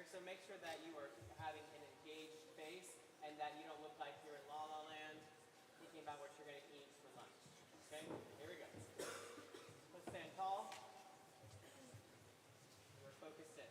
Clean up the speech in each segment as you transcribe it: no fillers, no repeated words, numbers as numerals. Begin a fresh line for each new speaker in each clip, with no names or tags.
So make sure that you are having an engaged face and that you don't look like you're in La La Land thinking about what you're going to eat for lunch. Okay? Here we go. Let's stand tall. And we're focused in.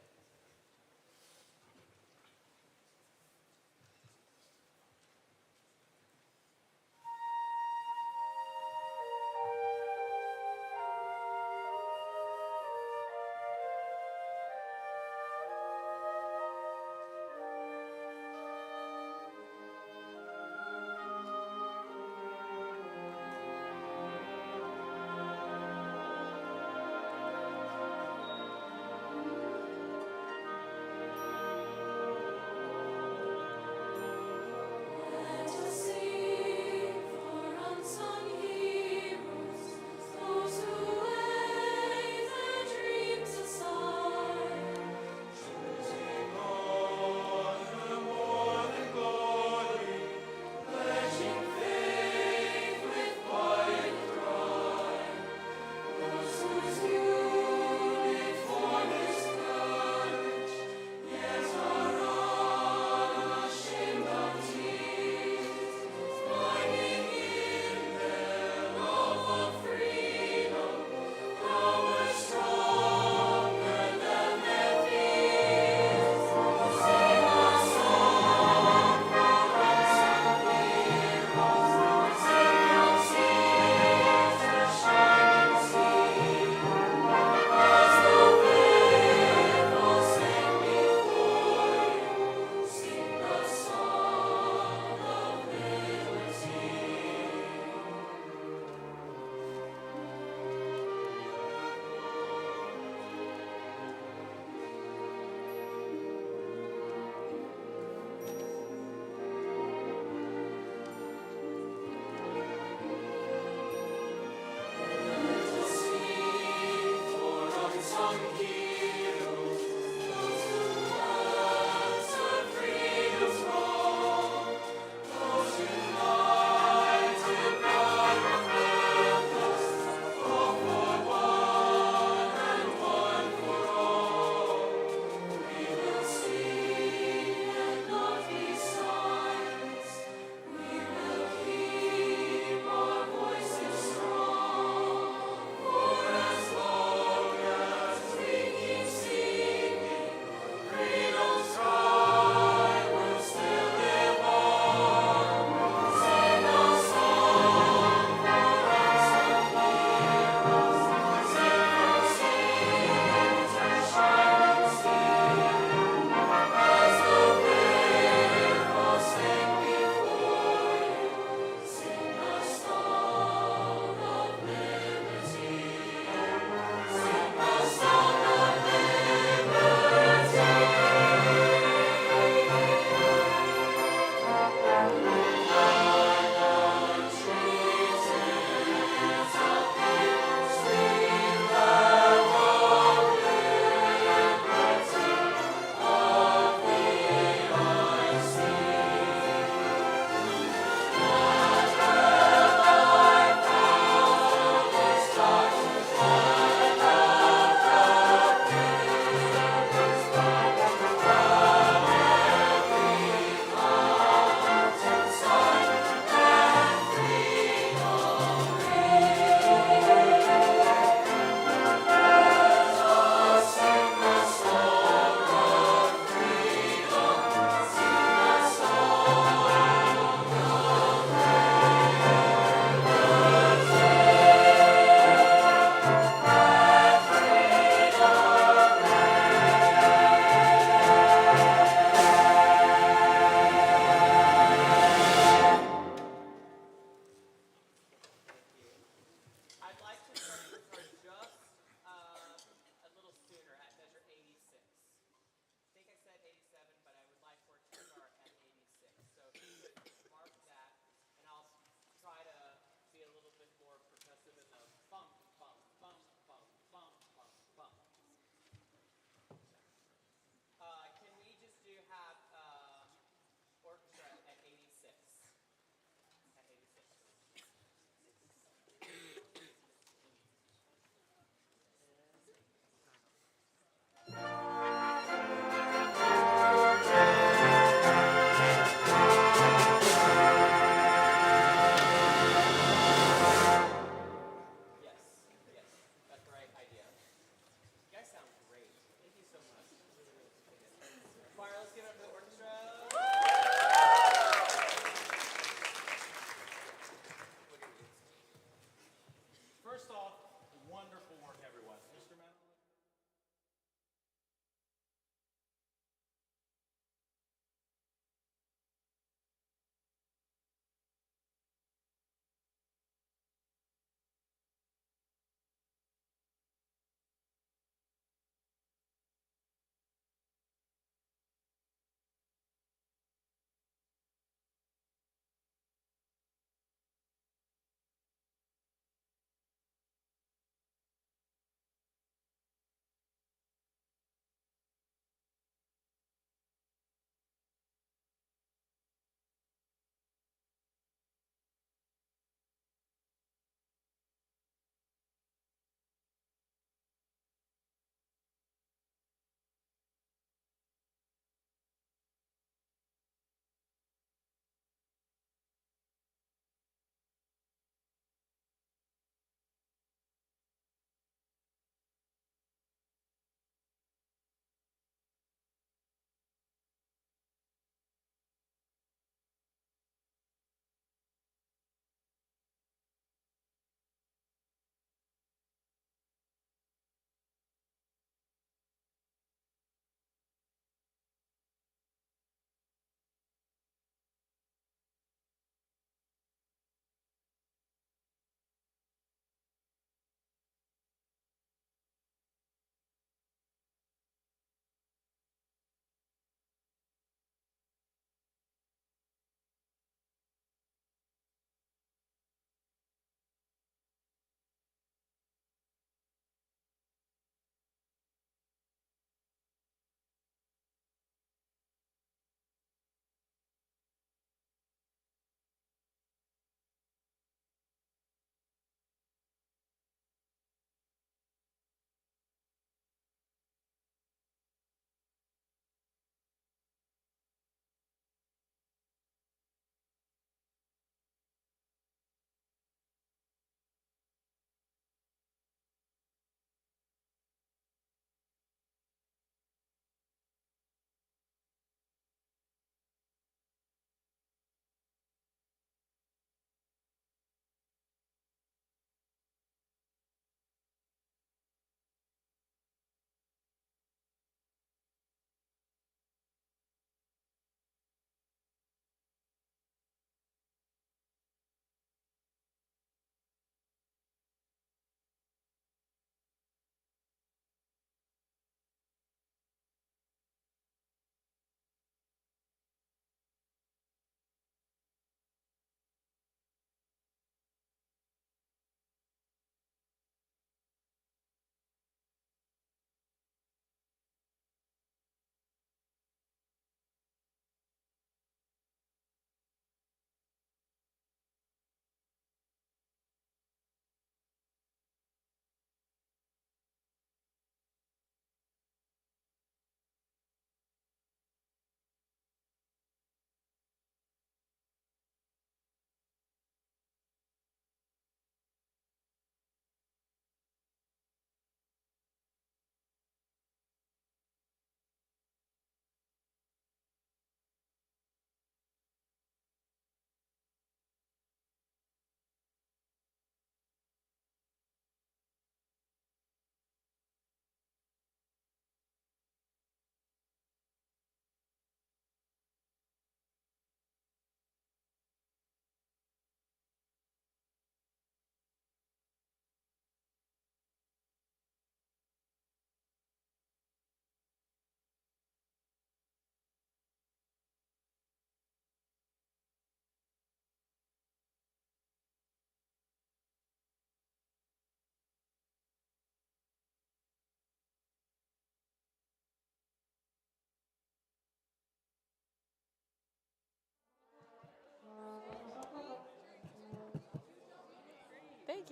We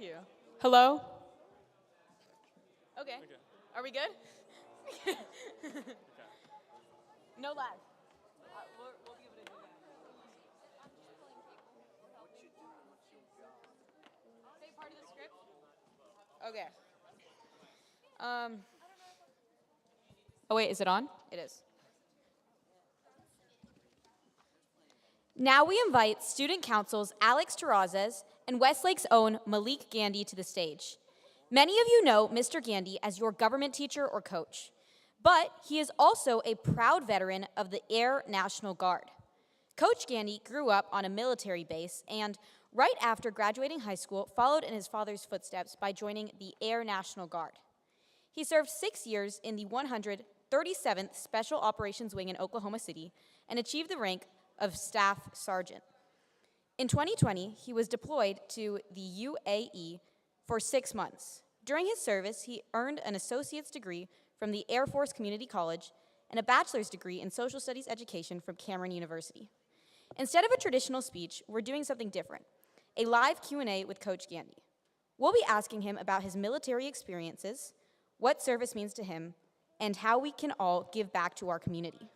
you. Hello? Okay. Are we good? No lag. We'll be able to do that. Say part of the script? Okay. Oh wait, is it on? It is. Now we invite Student Council's Alex Terrazas and Westlake's own Malik Gandhi to the stage. Many of you know Mr. Gandhi as your government teacher or coach, but he is also a proud veteran of the Air National Guard. Coach Gandhi grew up on a military base and, right after graduating high school, followed in his father's footsteps by joining the Air National Guard. He served 6 years in the 137th Special Operations Wing in Oklahoma City and achieved the rank of Staff Sergeant. In 2020, he was deployed to the UAE for 6 months. During his service, he earned an associate's degree from the Air Force Community College and a bachelor's degree in social studies education from Cameron University. Instead of a traditional speech, we're doing something different, a live Q&A with Coach Gandhi. We'll be asking him about his military experiences, what service means to him, and how we can all give back to our community.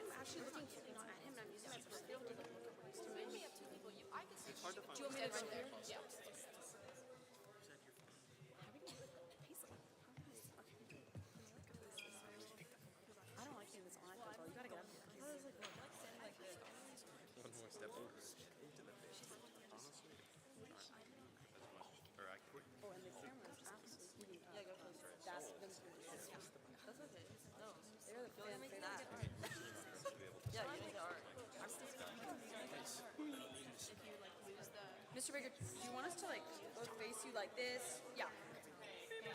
I'm actually looking at him and I'm using my perspective to look at ways to make me up two people. It's hard to find. Do you want me to go there? Yeah. I don't like seeing this on control. You gotta get up here. I was like, what?
One more step over into the face. Honestly, or I quit.
Oh, and the camera's absolutely heating up. Yeah, go closer. That's okay. No, they're the fan favorite. Yeah, you make the art. Mr. Baker, do you want us to like both face you like this? Yeah.
You can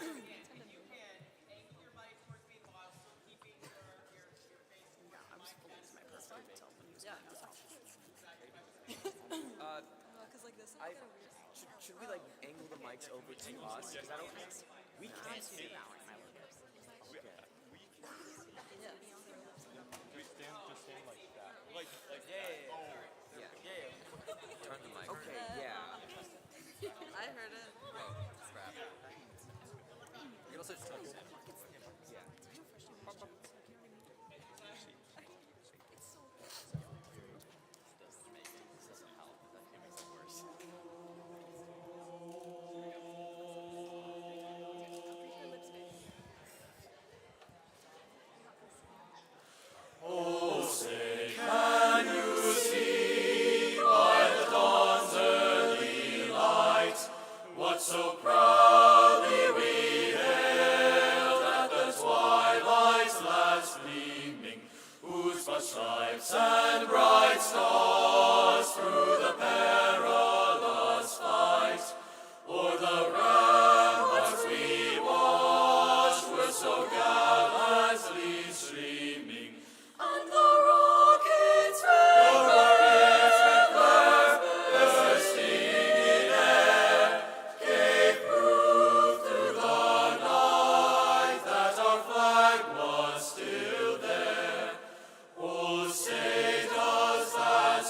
angle your body towards me while still keeping your face.
Yeah, I was fully using my perspective to tell when you was because like this is kind of weird.
Should we like angle the mics over to us? Because I don't. We can't see.
Yeah.
We stand like that.
Yeah. Turn the mic. Okay, yeah.
I heard it.
Crap. You can also just touch it. Yeah.
What so proudly we hailed at the twilight's last gleaming, whose broad stripes and bright stars through the perilous fight, o'er the ramparts we watched were so gallantly streaming, and the rockets red glare, bursting in air, gave proof through the night that our flag was still there. Oh, say does that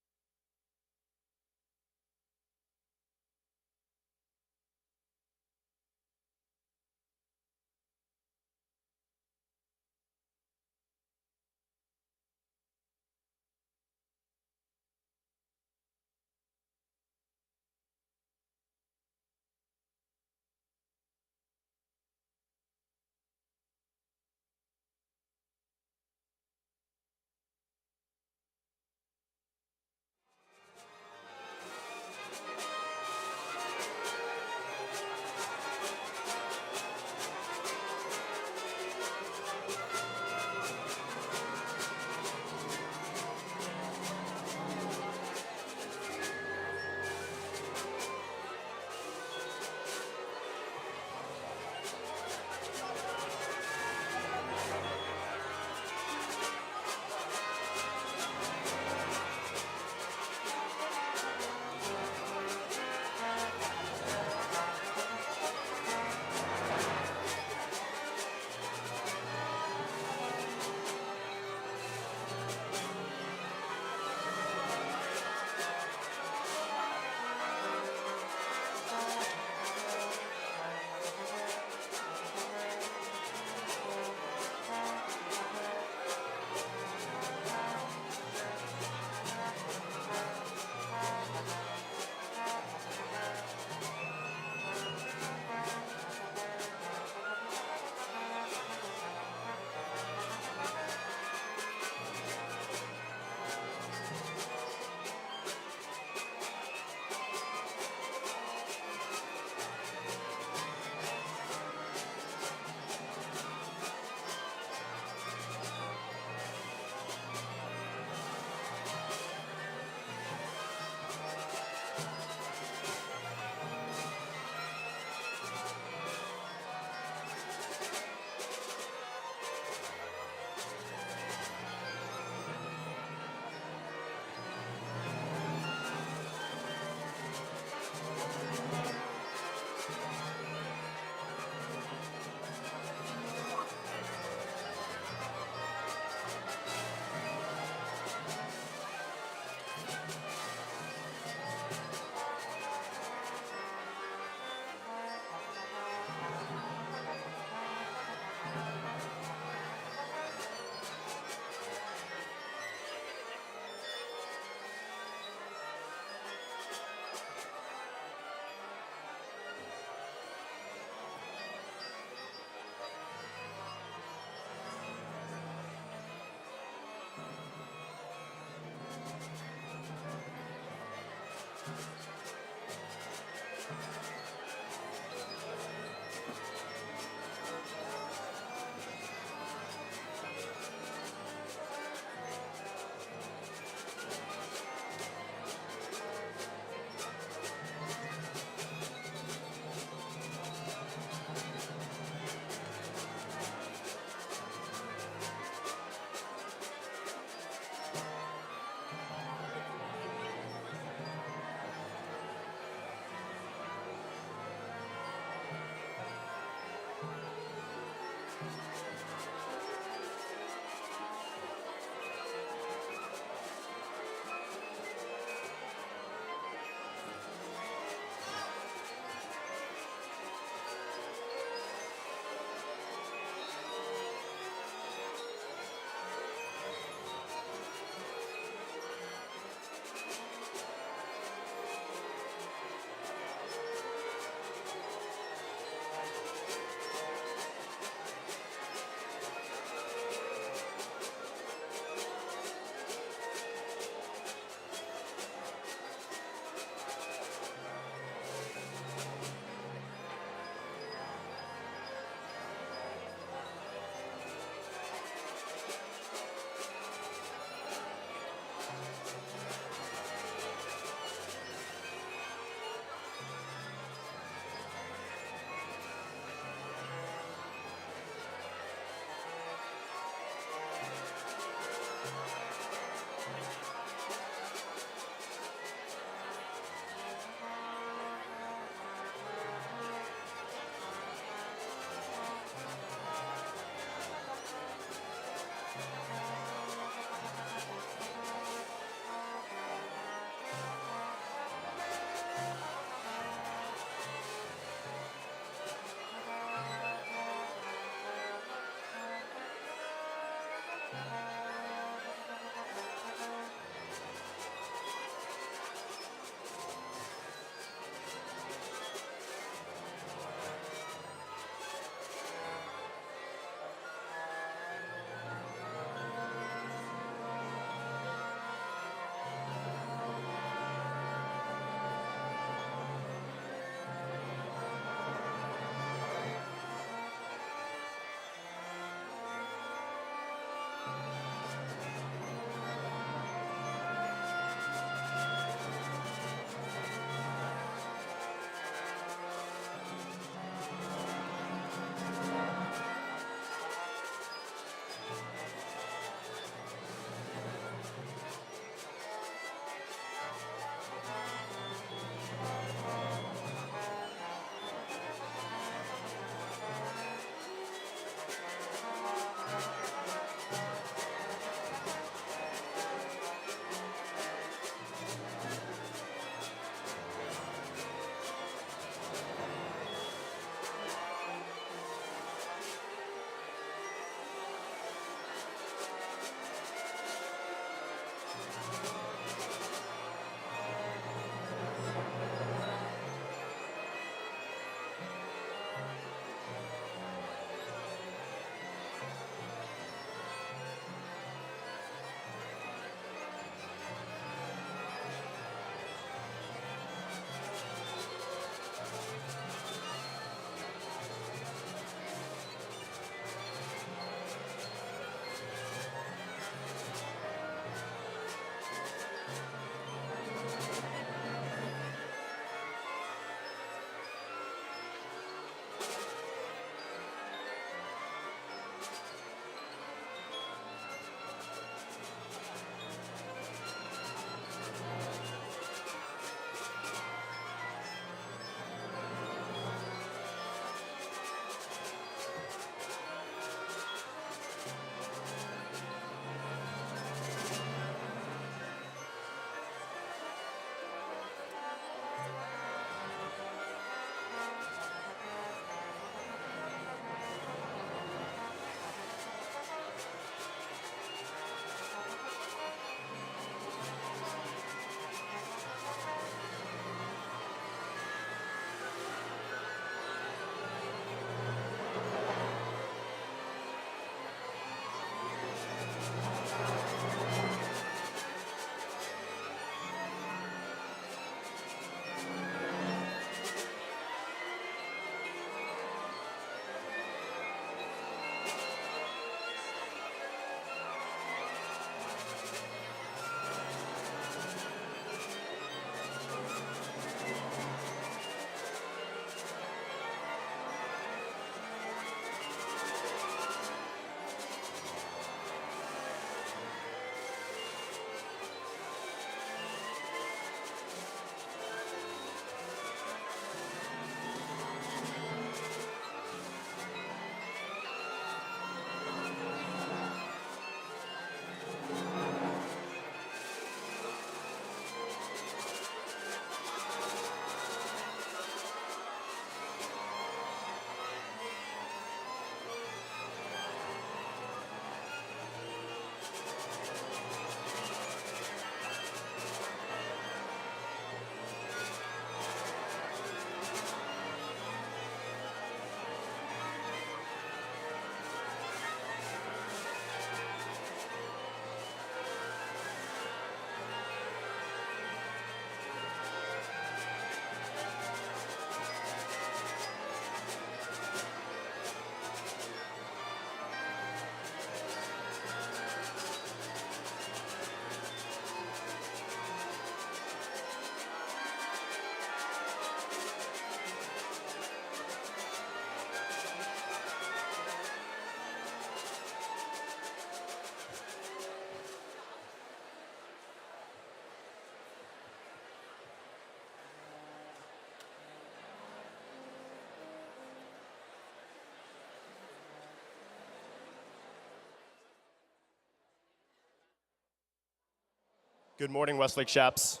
Good morning, Westlake Chaps.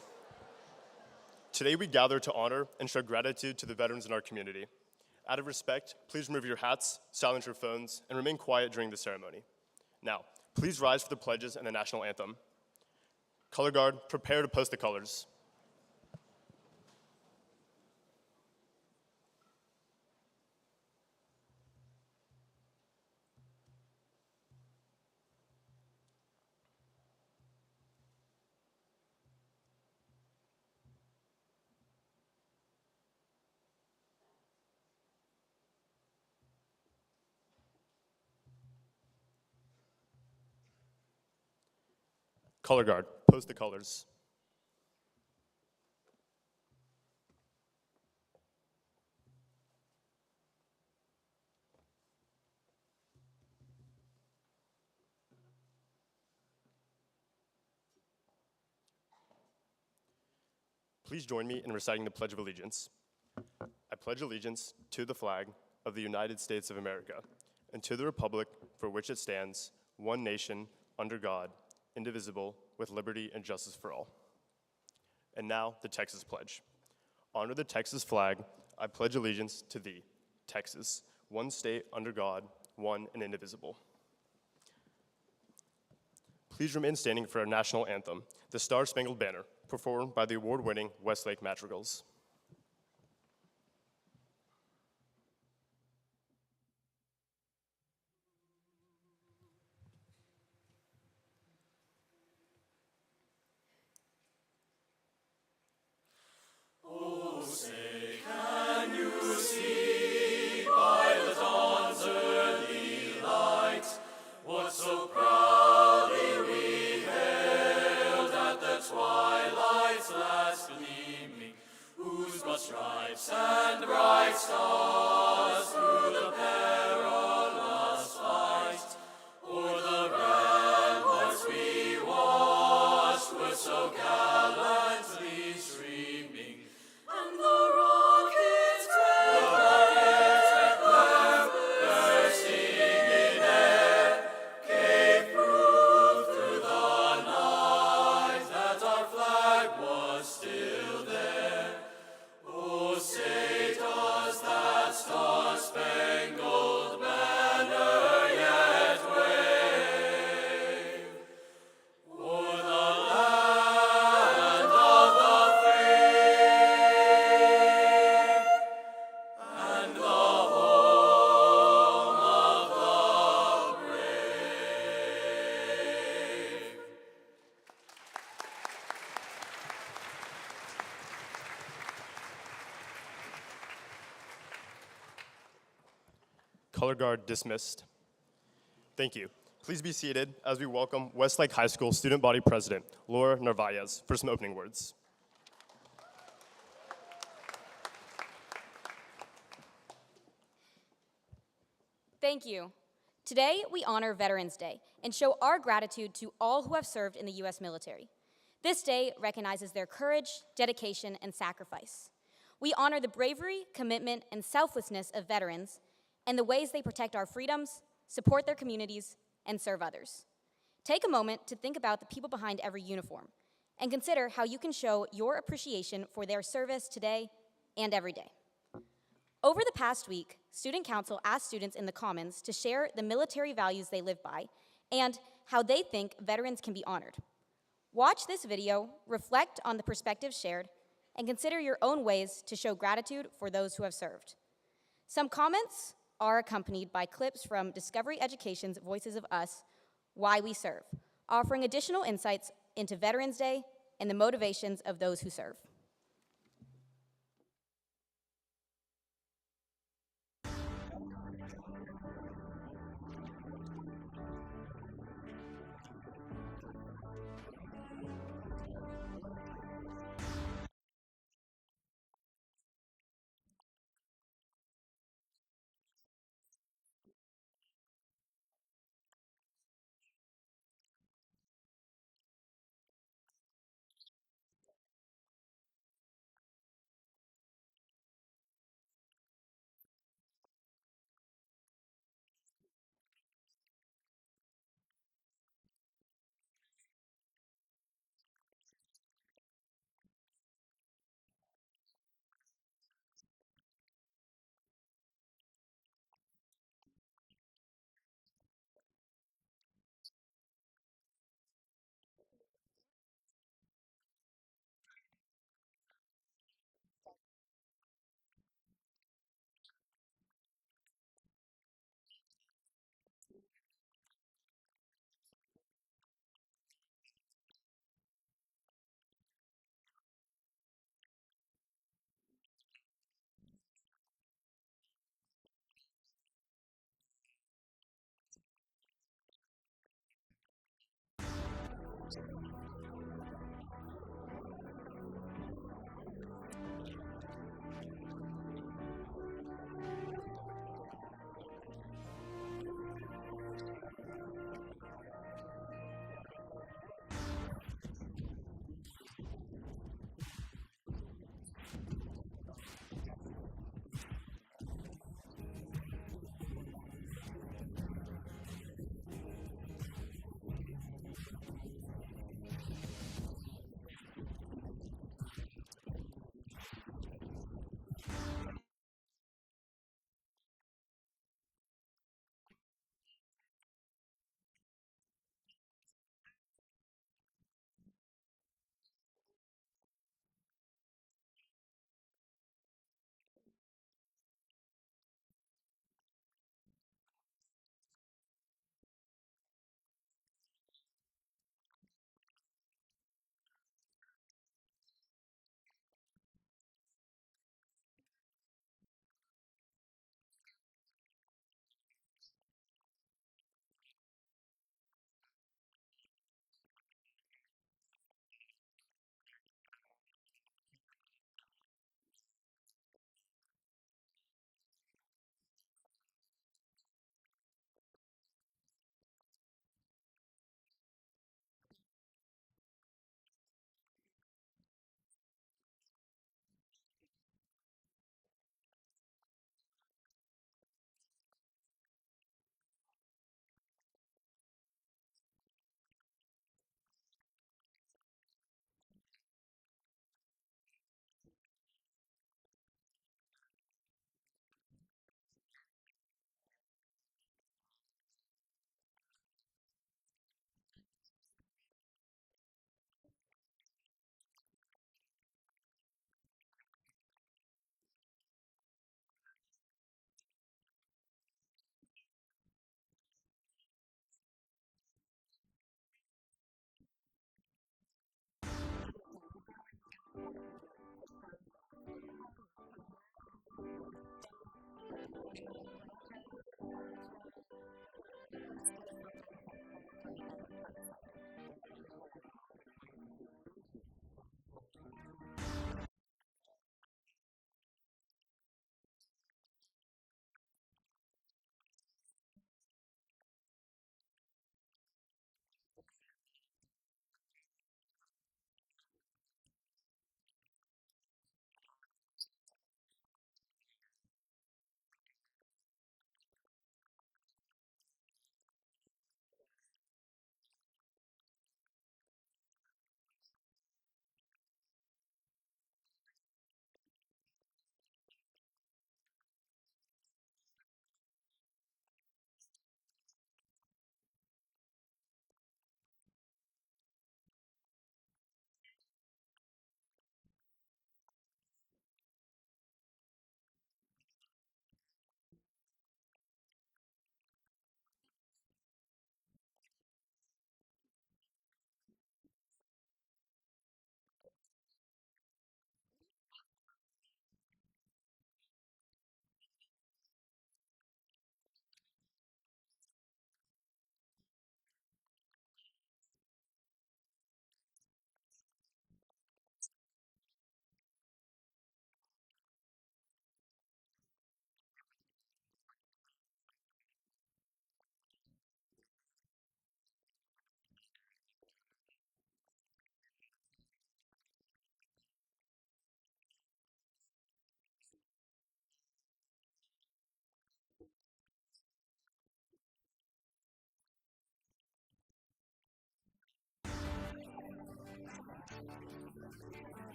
Today we gather to honor and show gratitude to the veterans in our community. Out of respect, please remove your hats, silence your phones, and remain quiet during the ceremony. Now, please rise for the pledges and the national anthem. Color Guard, prepare to post the colors. Color Guard, post the colors. Please join me in reciting the Pledge of Allegiance. I pledge allegiance to the flag of the United States of America and to the republic for which it stands, one nation, under God, indivisible, with liberty and justice for all. And now, the Texas Pledge. Honor the Texas flag. I pledge allegiance to thee, Texas, one state under God, one and indivisible. Please remain standing for our national anthem, the Star-Spangled Banner, performed by the award-winning Westlake Madrigals.
What so proudly we hailed at the twilight's last gleaming, whose broad stripes and bright stars through the perilous fight, o'er the ramparts we watched were so gallantly streaming, and the rockets bursting in air gave proof through the night that our flag was still there. Oh, say does that star-spangled banner yet wave o'er the land of the free and the home of the brave?
Color Guard dismissed. Thank you. Please be seated as we welcome Westlake High School Student Body President, Laura Narvaez, for some opening words.
Thank you. Today, we honor Veterans Day and show our gratitude to all who have served in the U.S. military. This day recognizes their courage, dedication, and sacrifice. We honor the bravery, commitment, and selflessness of veterans and the ways they protect our freedoms, support their communities, and serve others. Take a moment to think about the people behind every uniform and consider how you can show your appreciation for their service today and every day. Over the past week, Student Council asked students in the Commons to share the military values they live by and how they think veterans can be honored. Watch this video, reflect on the perspectives shared, and consider your own ways to show gratitude for those who have served. Some comments are accompanied by clips from Discovery Education's Voices of Us, Why We Serve, offering additional insights into Veterans Day and the motivations of those who serve.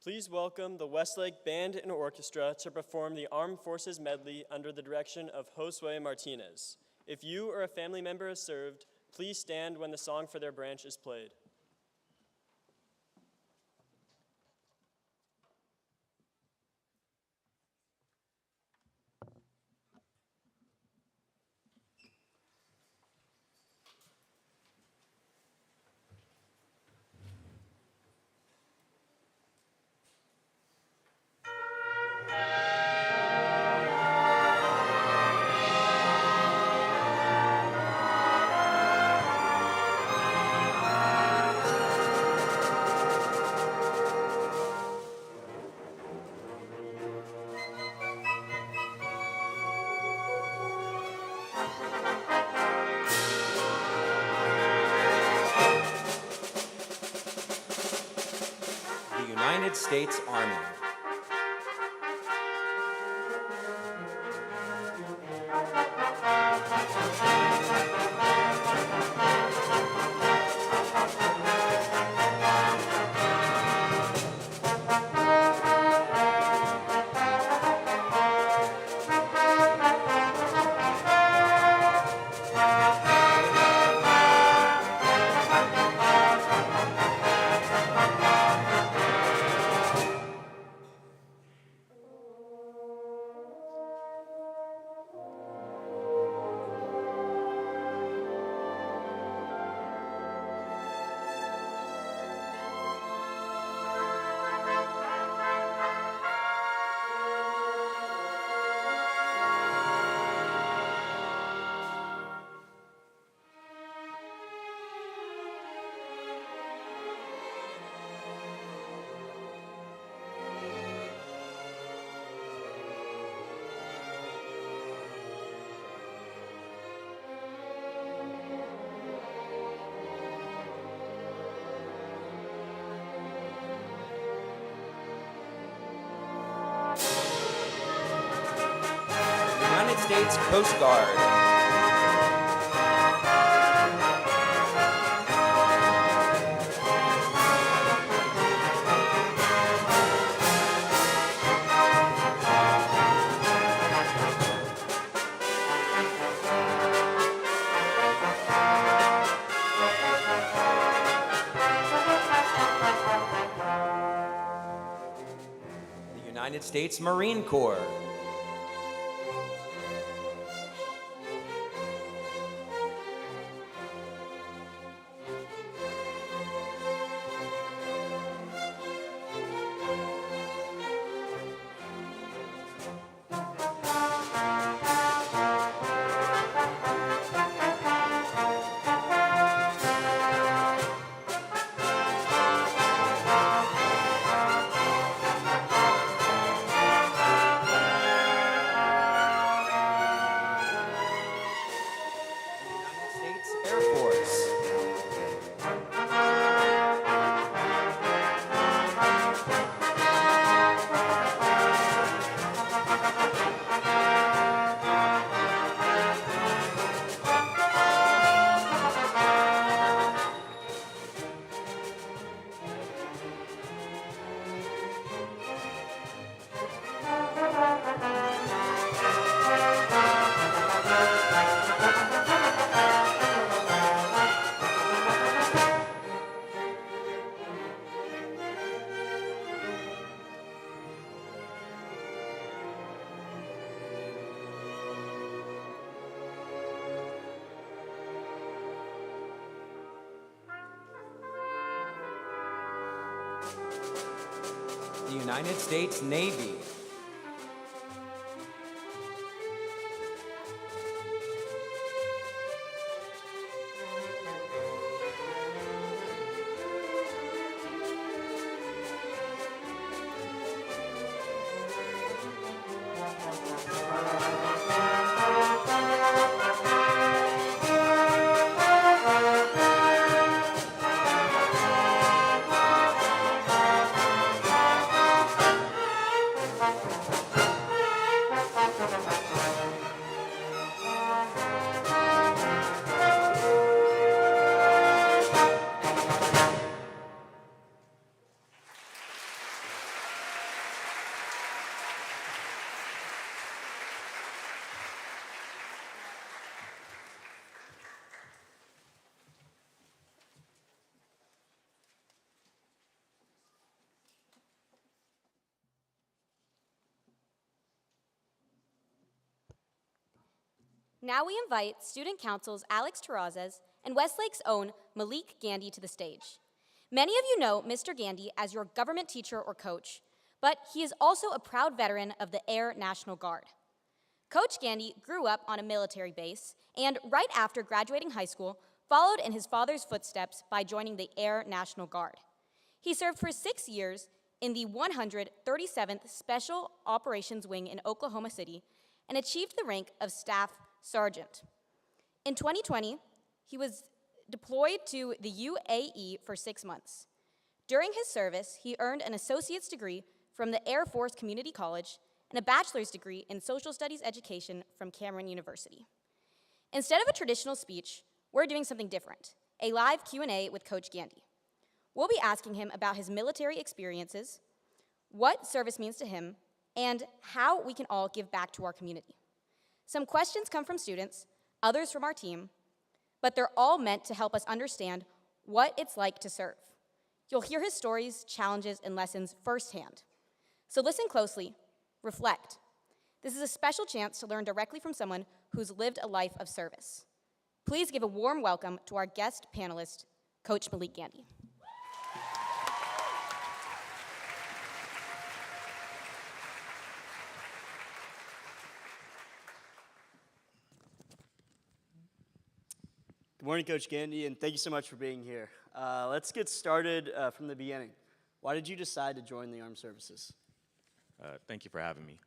Please welcome the Westlake Band and Orchestra to perform the Armed Forces Medley under the direction of Josue Martinez. If you or a family member has served, please stand when the song for their branch is played.
The United States Army. United States Coast Guard. The United States Marine Corps. United States Air Force. The United States Navy.
Now we invite Student Council's Alex Terrazas and Westlake's own Malik Gandy to the stage. Many of you know Mr. Gandy as your government teacher or coach, but he is also a proud veteran of the Air National Guard. Coach Gandy grew up on a military base and, right after graduating high school, followed in his father's footsteps by joining the Air National Guard. He served for 6 years in the 137th Special Operations Wing in Oklahoma City and achieved the rank of Staff Sergeant. In 2020, he was deployed to the UAE for 6 months. During his service, he earned an associate's degree from the Air Force Community College and a bachelor's degree in social studies education from Cameron University. Instead of a traditional speech, we're doing something different, a live Q&A with Coach Gandy. We'll be asking him about his military experiences, what service means to him, and how we can all give back to our community. Some questions come from students, others from our team, but they're all meant to help us understand what it's like to serve. You'll hear his stories, challenges, and lessons firsthand. So listen closely, reflect. This is a special chance to learn directly from someone who's lived a life of service. Please give a warm welcome to our guest panelist, Coach Malik Gandy.
Good morning, Coach Gandy, and thank you so much for being here. Let's get started from the beginning. Why did you decide to join the armed services?
Thank you for having me.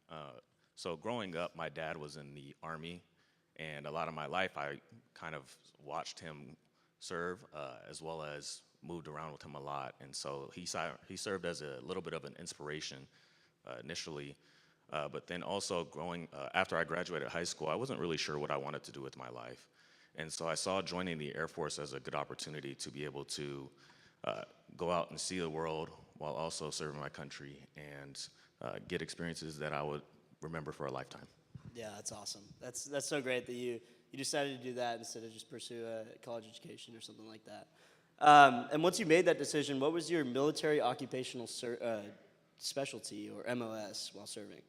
So growing up, my dad was in the Army, and a lot of my life I kind of watched him serve, as well as moved around with him a lot. And so he served as a little bit of an inspiration initially, but then also after I graduated high school, I wasn't really sure what I wanted to do with my life. And so I saw joining the Air Force as a good opportunity to be able to go out and see the world while also serving my country and get experiences that I would remember for a lifetime.
Yeah, that's awesome. That's so great that you decided to do that instead of just pursue a college education or something like that. And once you made that decision, what was your military occupational specialty, or MOS, while serving?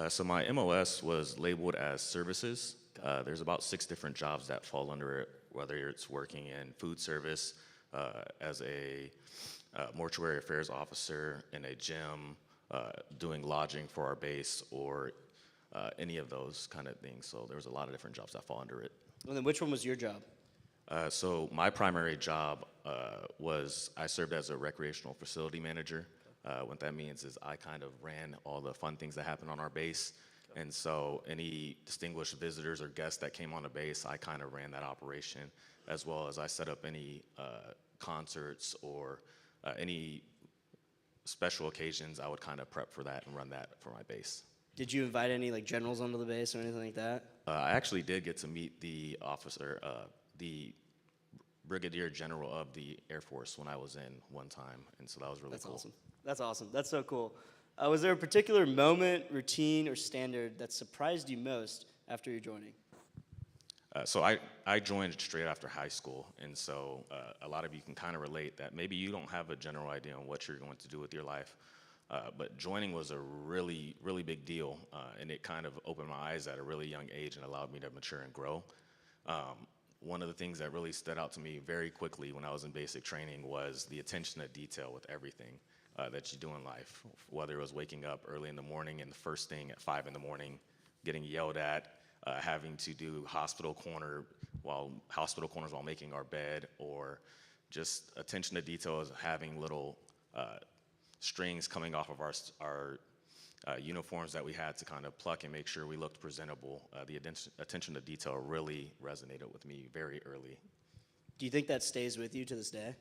So my MOS was labeled as services. There's about 6 different jobs that fall under it, whether it's working in food service, as a mortuary affairs officer, in a gym, doing lodging for our base, or any of those kind of things. So there was a lot of different jobs that fall under it.
And then which one was your job?
So my primary job was I served as a recreational facility manager. What that means is I kind of ran all the fun things that happen on our base. And so any distinguished visitors or guests that came on the base, I kind of ran that operation, as well as I set up any concerts or any special occasions. I would kind of prep for that and run that for my base.
Did you invite any generals onto the base or anything like that?
I actually did get to meet the officer, the Brigadier General of the Air Force when I was in one time, and so that was really cool.
Awesome. That's awesome. That's so cool. Was there a particular moment, routine, or standard that surprised you most after your joining?
So I joined straight after high school, and so a lot of you can kind of relate that maybe you don't have a general idea on what you're going to do with your life, but joining was a really, really big deal, and it kind of opened my eyes at a really young age and allowed me to mature and grow. One of the things that really stood out to me very quickly when I was in basic training was the attention to detail with everything that you do in life, whether it was waking up early in the morning and the first thing at 5 in the morning, getting yelled at, having to do hospital corners while making our bed, or just attention to detail as having little strings coming off of our uniforms that we had to kind of pluck and make sure we looked presentable. The attention to detail really resonated with me very early.
Do you think that stays with you to this day?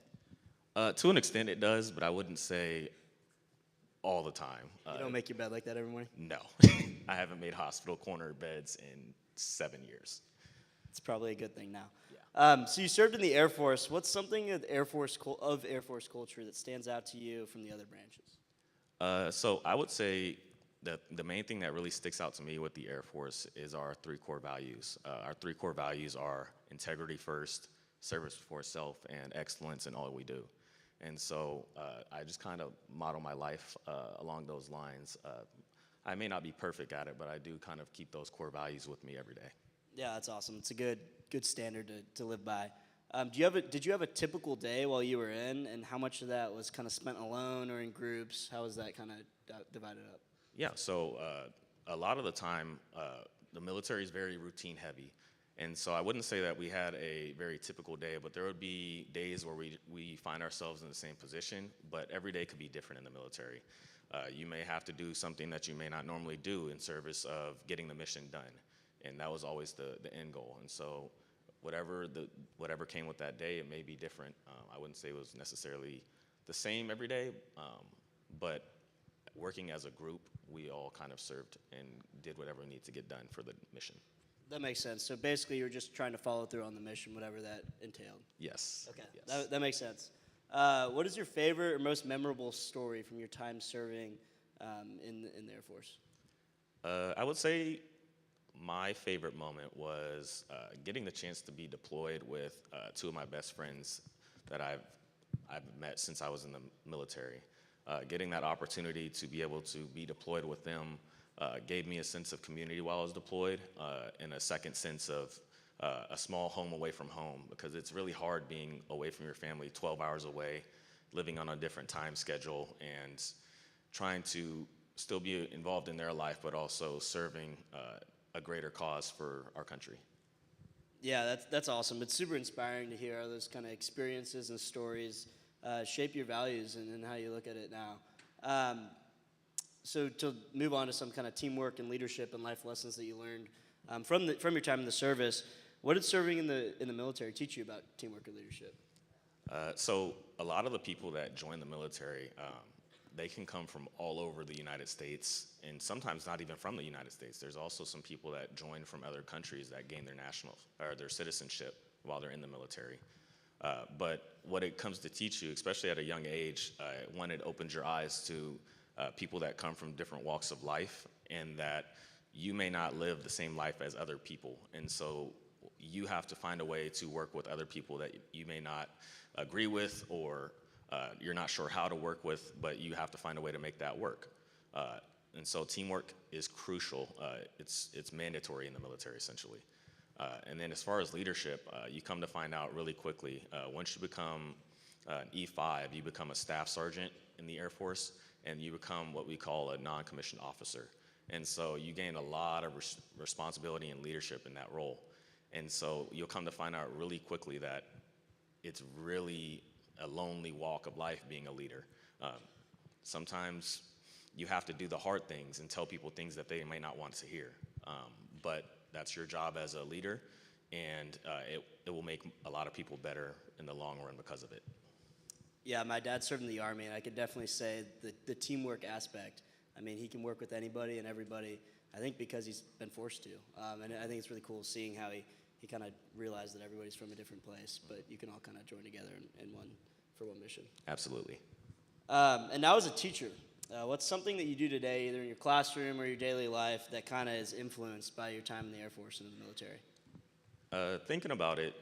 To an extent it does, but I wouldn't say all the time.
You don't make your bed like that every morning?
No. I haven't made hospital corner beds in 7 years.
It's probably a good thing now.
Yeah.
So you served in the Air Force. What's something of Air Force culture that stands out to you from the other branches?
So I would say that the main thing that really sticks out to me with the Air Force is our 3 core values. Our 3 core values are integrity first, service before self, and excellence in all we do. And so I just kind of model my life along those lines. I may not be perfect at it, but I do kind of keep those core values with me every day.
Yeah, that's awesome. It's a good standard to live by. Did you have a typical day while you were in, and how much of that was kind of spent alone or in groups? How was that kind of divided up?
Yeah, so a lot of the time, the military is very routine heavy. And so I wouldn't say that we had a very typical day, but there would be days where we find ourselves in the same position, but every day could be different in the military. You may have to do something that you may not normally do in service of getting the mission done. And that was always the end goal. And so whatever came with that day, it may be different. I wouldn't say it was necessarily the same every day, but working as a group, we all kind of served and did whatever we needed to get done for the mission.
That makes sense. So basically, you're just trying to follow through on the mission, whatever that entailed.
Yes.
Okay,
Yes.
that makes sense. What is your favorite or most memorable story from your time serving in the Air Force?
I would say my favorite moment was getting the chance to be deployed with two of my best friends that I've met since I was in the military. Getting that opportunity to be able to be deployed with them gave me a sense of community while I was deployed, and a second sense of a small home away from home, because it's really hard being away from your family 12 hours away, living on a different time schedule, and trying to still be involved in their life, but also serving a greater cause for our country.
Yeah, that's awesome. It's super inspiring to hear how those kind of experiences and stories shape your values and how you look at it now. So to move on to some kind of teamwork and leadership and life lessons that you learned from your time in the service, what did serving in the military teach you about teamwork and leadership?
So a lot of the people that join the military, they can come from all over the United States, and sometimes not even from the United States. There's also some people that join from other countries that gain their national or their citizenship while they're in the military. But what it comes to teach you, especially at a young age, one, it opens your eyes to people that come from different walks of life, and that you may not live the same life as other people. And so you have to find a way to work with other people that you may not agree with, or you're not sure how to work with, but you have to find a way to make that work. And so teamwork is crucial. It's mandatory in the military, essentially. And then as far as leadership, you come to find out really quickly, once you become an E5, you become a staff sergeant in the Air Force, and you become what we call a non-commissioned officer. And so you gain a lot of responsibility and leadership in that role. And so you'll come to find out really quickly that it's really a lonely walk of life being a leader. Sometimes you have to do the hard things and tell people things that they may not want to hear. But that's your job as a leader, and it will make a lot of people better in the long run because of it.
Yeah, my dad served in the Army, and I could definitely say the teamwork aspect. I mean, he can work with anybody and everybody, I think because he's been forced to. And I think it's really cool seeing how he kind of realized that everybody's from a different place, but you can all kind of join together for one mission.
Absolutely.
And now as a teacher, what's something that you do today, either in your classroom or your daily life, that kind of is influenced by your time in the Air Force and in the military?
Thinking about it,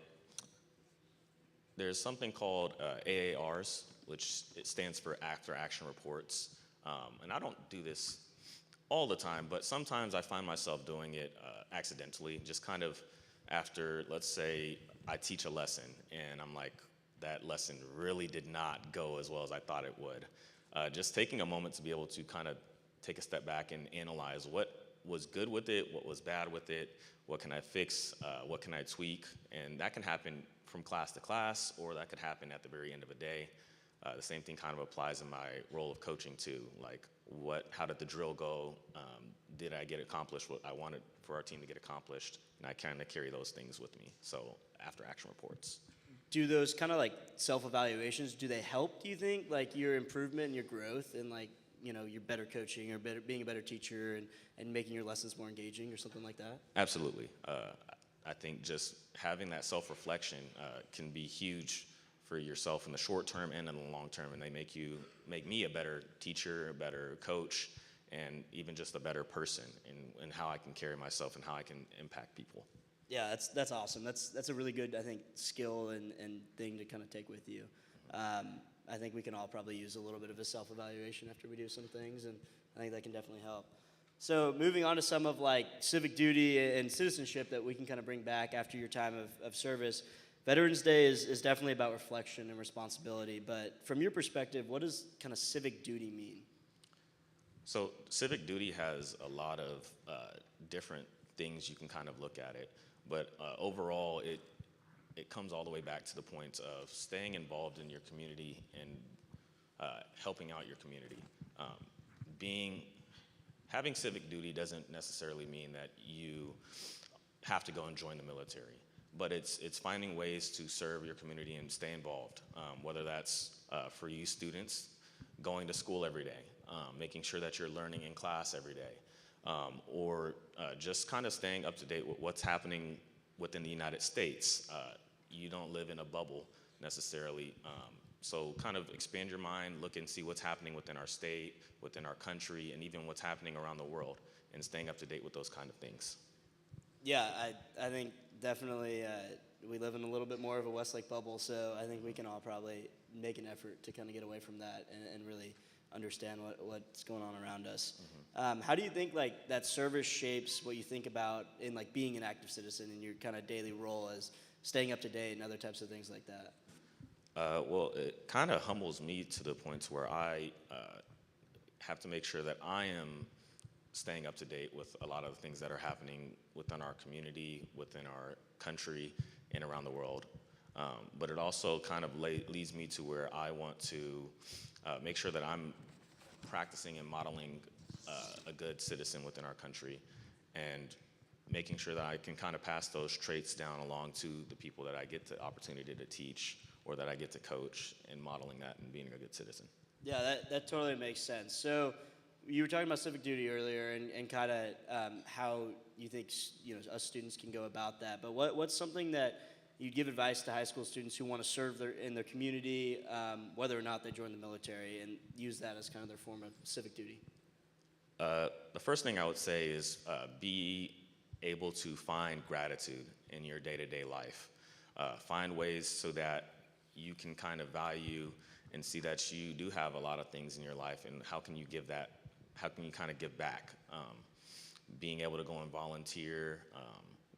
there's something called AARs, which it stands for After Action Reports. And I don't do this all the time, but sometimes I find myself doing it accidentally, just kind of after, let's say, I teach a lesson, and I'm like, that lesson really did not go as well as I thought it would. Just taking a moment to be able to kind of take a step back and analyze what was good with it, what was bad with it, what can I fix, what can I tweak, and that can happen from class to class, or that could happen at the very end of a day. The same thing kind of applies in my role of coaching too. Like, how did the drill go? Did I get accomplished what I wanted for our team to get accomplished? And I kind of carry those things with me. So after action reports.
Do those kind of like self-evaluations, do they help, do you think, like your improvement and your growth and like, your better coaching or being a better teacher and making your lessons more engaging or something like that?
Absolutely. I think just having that self-reflection can be huge for yourself in the short term and in the long term, and they make me a better teacher, a better coach, and even just a better person in how I can carry myself and how I can impact people.
Yeah, that's awesome. That's a really good, I think, skill and thing to kind of take with you. I think we can all probably use a little bit of a self-evaluation after we do some things, and I think that can definitely help. So moving on to some of like civic duty and citizenship that we can kind of bring back after your time of service. Veterans Day is definitely about reflection and responsibility, but from your perspective, what does kind of civic duty mean?
So civic duty has a lot of different things you can kind of look at it, but overall it comes all the way back to the point of staying involved in your community and helping out your community. Having civic duty doesn't necessarily mean that you have to go and join the military, but it's finding ways to serve your community and stay involved, whether that's for you students, going to school every day, making sure that you're learning in class every day, or just kind of staying up to date with what's happening within the United States. You don't live in a bubble necessarily, so kind of expand your mind, look and see what's happening within our state, within our country, and even what's happening around the world, and staying up to date with those kind of things.
Yeah, I think definitely we live in a little bit more of a Westlake bubble, so I think we can all probably make an effort to kind of get away from that and really understand what's going on around us. How do you think like that service shapes what you think about in like being an active citizen in your kind of daily role as staying up to date and other types of things like that?
Well, it kind of humbles me to the point where I have to make sure that I am staying up to date with a lot of the things that are happening within our community, within our country, and around the world. But it also kind of leads me to where I want to make sure that I'm practicing and modeling a good citizen within our country, and making sure that I can kind of pass those traits down along to the people that I get the opportunity to teach or that I get to coach, and modeling that and being a good citizen.
Yeah, that totally makes sense. So you were talking about civic duty earlier and kind of how you think us students can go about that. But what's something that you'd give advice to high school students who want to serve in their community, whether or not they join the military, and use that as kind of their form of civic duty?
The first thing I would say is be able to find gratitude in your day-to-day life. Find ways so that you can kind of value and see that you do have a lot of things in your life, and how can you kind of give back? Being able to go and volunteer.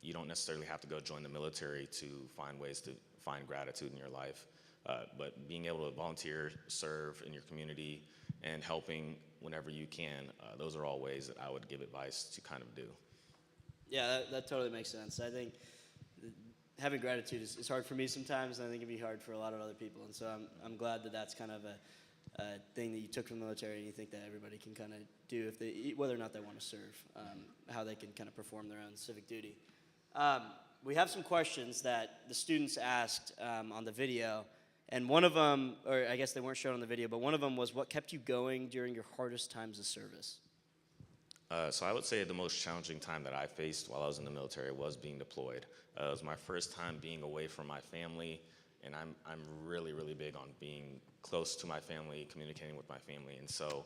You don't necessarily have to go join the military to find ways to find gratitude in your life, but being able to volunteer, serve in your community, and helping whenever you can, those are all ways that I would give advice to kind of do.
Yeah, that totally makes sense. I think having gratitude is hard for me sometimes, and I think it'd be hard for a lot of other people. And so I'm glad that that's kind of a thing that you took from the military, and you think that everybody can kind of do whether or not they want to serve, how they can kind of perform their own civic duty. We have some questions that the students asked on the video, and one of them, or I guess they weren't shown on the video, but one of them was, what kept you going during your hardest times of service?
So I would say the most challenging time that I faced while I was in the military was being deployed. It was my first time being away from my family, and I'm really, really big on being close to my family, communicating with my family. And so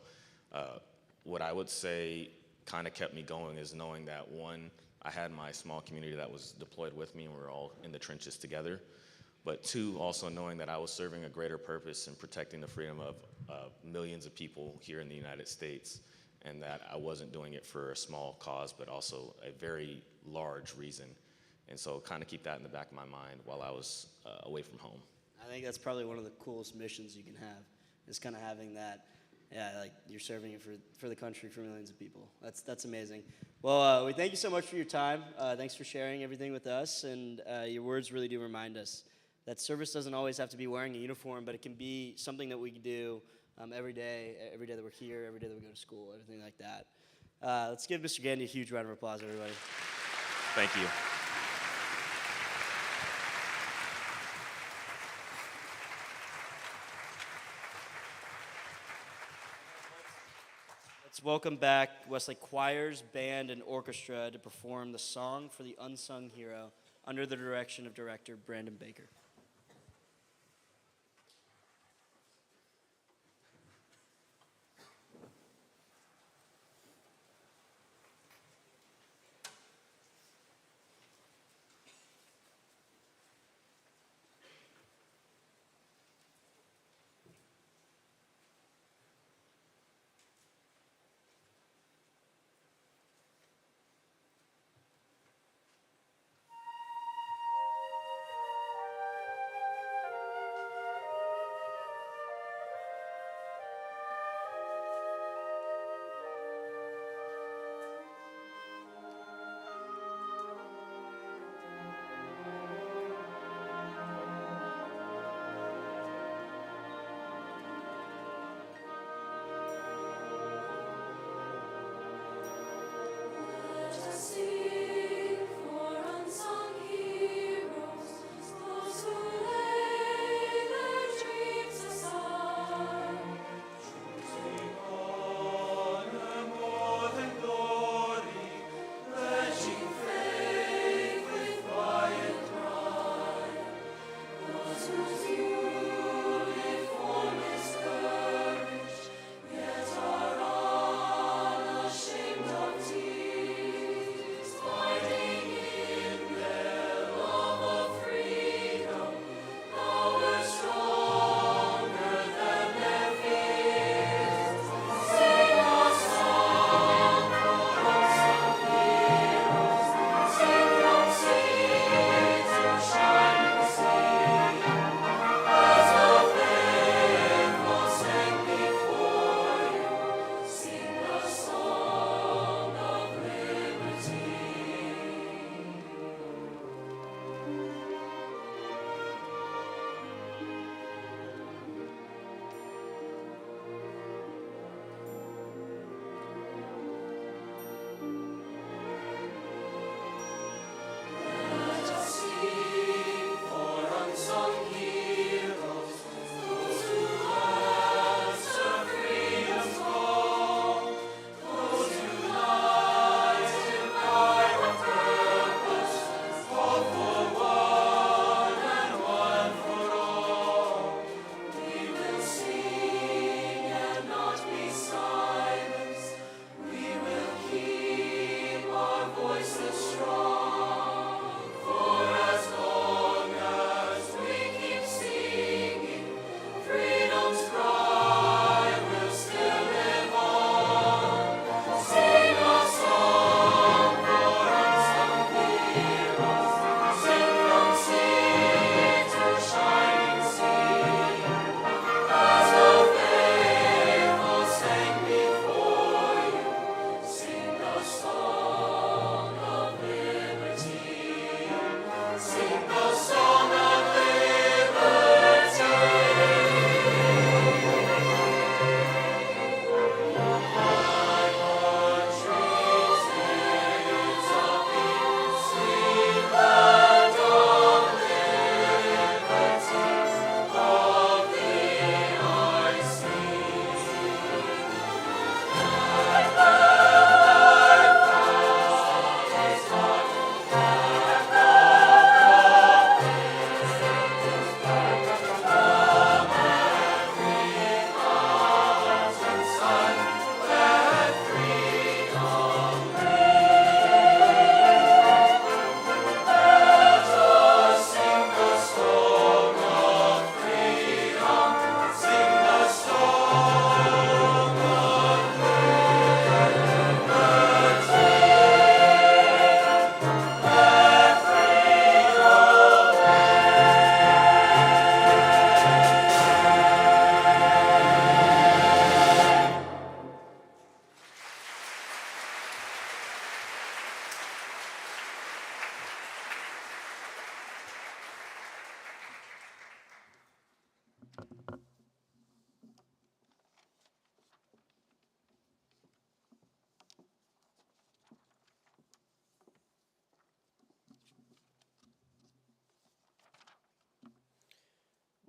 what I would say kind of kept me going is knowing that, one, I had my small community that was deployed with me, and we were all in the trenches together. But two, also knowing that I was serving a greater purpose in protecting the freedom of millions of people here in the United States, and that I wasn't doing it for a small cause, but also a very large reason. And so kind of keep that in the back of my mind while I was away from home.
I think that's probably one of the coolest missions you can have, is kind of having that, like you're serving it for the country, for millions of people. That's amazing. Well, we thank you so much for your time. Thanks for sharing everything with us, and your words really do remind us that service doesn't always have to be wearing a uniform, but it can be something that we can do every day that we're here, every day that we go to school, everything like that. Let's give Mr. Gandy a huge round of applause, everybody.
Thank you.
Let's welcome back Westlake Choirs, Band, and Orchestra to perform the song for the unsung hero under the direction of director Brandon Baker.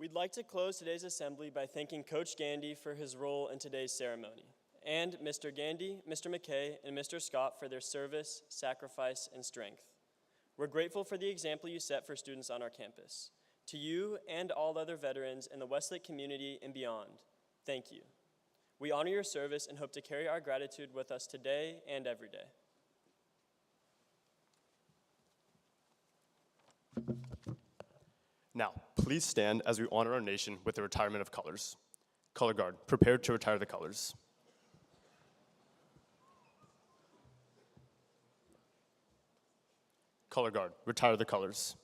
We'd like to close today's assembly by thanking Coach Gandy for his role in today's ceremony, and Mr. Gandy, Mr. McKay, and Mr. Scott for their service, sacrifice, and strength. We're grateful for the example you set for students on our campus. To you and all other veterans in the Westlake community and beyond, thank you. We honor your service and hope to carry our gratitude with us today and every day.
Now, please stand as we honor our nation with the retirement of colors. Color Guard, prepare to retire the colors. Color Guard, retire the colors.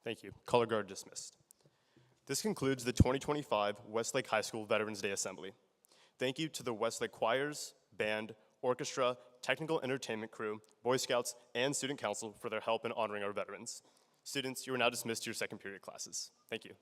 Thank you. Color Guard dismissed. This concludes the 2025 Westlake High School Veterans Day Assembly. Thank you to the Westlake choirs, band, orchestra, technical entertainment crew, Boy Scouts, and student council for their help in honoring our veterans. Students, you are now dismissed to your second period classes. Thank you.